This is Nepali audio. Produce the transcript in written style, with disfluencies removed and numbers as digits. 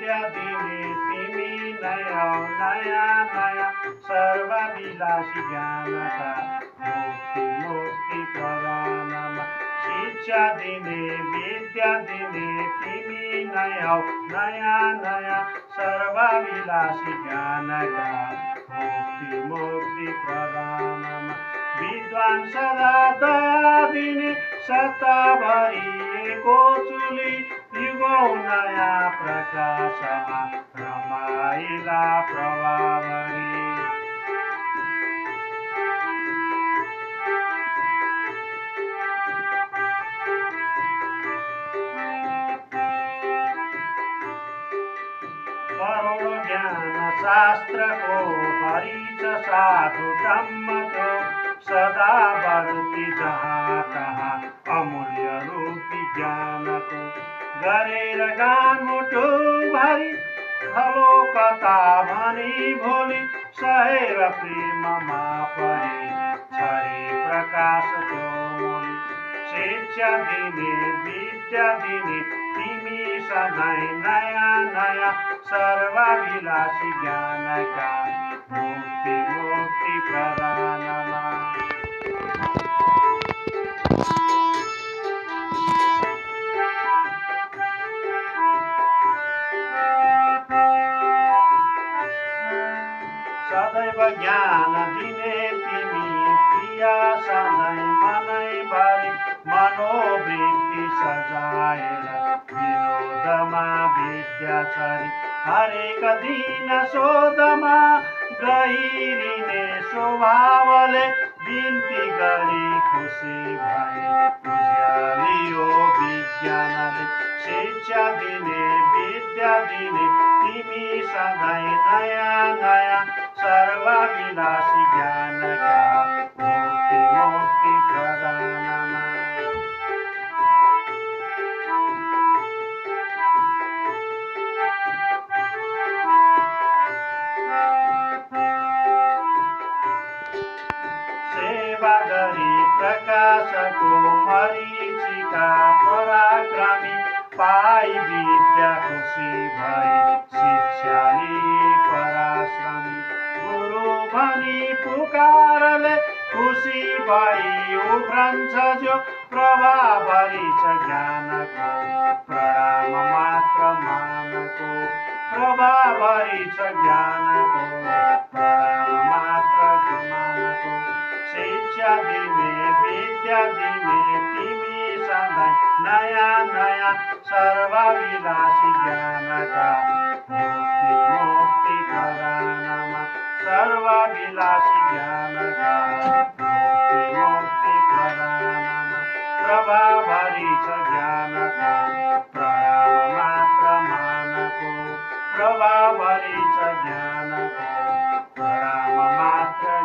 विद्या दिने तिमी नै हौ नयाँ नयाँ सर्वविलासी ज्ञानका मुक्ति प्रदानमा। शिक्षा दिने विद्या दिने तिमी नै हौ नयाँ नयाँ सर्वविलासी ज्ञानका मुक्ति प्रदानमा। विद्वान सदा दया दिने सत्ता भरिएको चुली युगौँ नयाँ प्रकाशमा रमाइला प्रभावरी। करोडौं ज्ञान शास्त्रको परिच साधु ब्रह्मको सदा बढ्ती जहाँ तहाँ अमूल्य रूपी ज्ञानको। गरेर गान मुटु भरी खलो कथा भनी भोलि सहेर प्रेममा परी छरी प्रकाश त्यो मोली। शिक्षा दिने विद्या दिने तिमी सधैँ नयाँ नयाँ सर्वविलासी ज्ञानका मुक्ति प्रदानमा। सदैव ज्ञान दिने तिमी प्रिया सधैँ मनैभरि मनोवृत्ति सजाएर विनोदमा विद्याचरी। हरेक दिन शोधमा गहिरिने स्वभावले बिन्ती गरी खुसी भई उज्यालियो विज्ञानले। शिक्षा दिने विद्या दिने तिमी सधैँ नयाँ नयाँ सर्वविलासी ज्ञानका मुक्ति प्रदानमा। सेवा गरी प्रकाशको मरीचिका पराक्रमी पाई विद्या खुसी भई शिक्षाली पराश्रमी। गुरु भनी पुकारले खुसी भई उभ्रन्छ जो प्रभावरी छ ज्ञानको प्रणाम मात्र मानको। प्रभावरी छ ज्ञानको प्रणाम मात्र मानको। शिक्षा दिने विद्या दिने तिमी सधैँ नयाँ नयाँ सर्वविलासी ज्ञानका मुक्ति प्रदानमा। सर्वविलासी ज्ञानका मुक्ति प्रदानमा। प्रभावरी छ ज्ञानको प्रणाम मात्र मानको। प्रभावरी छ ज्ञानको प्रणाम मात्र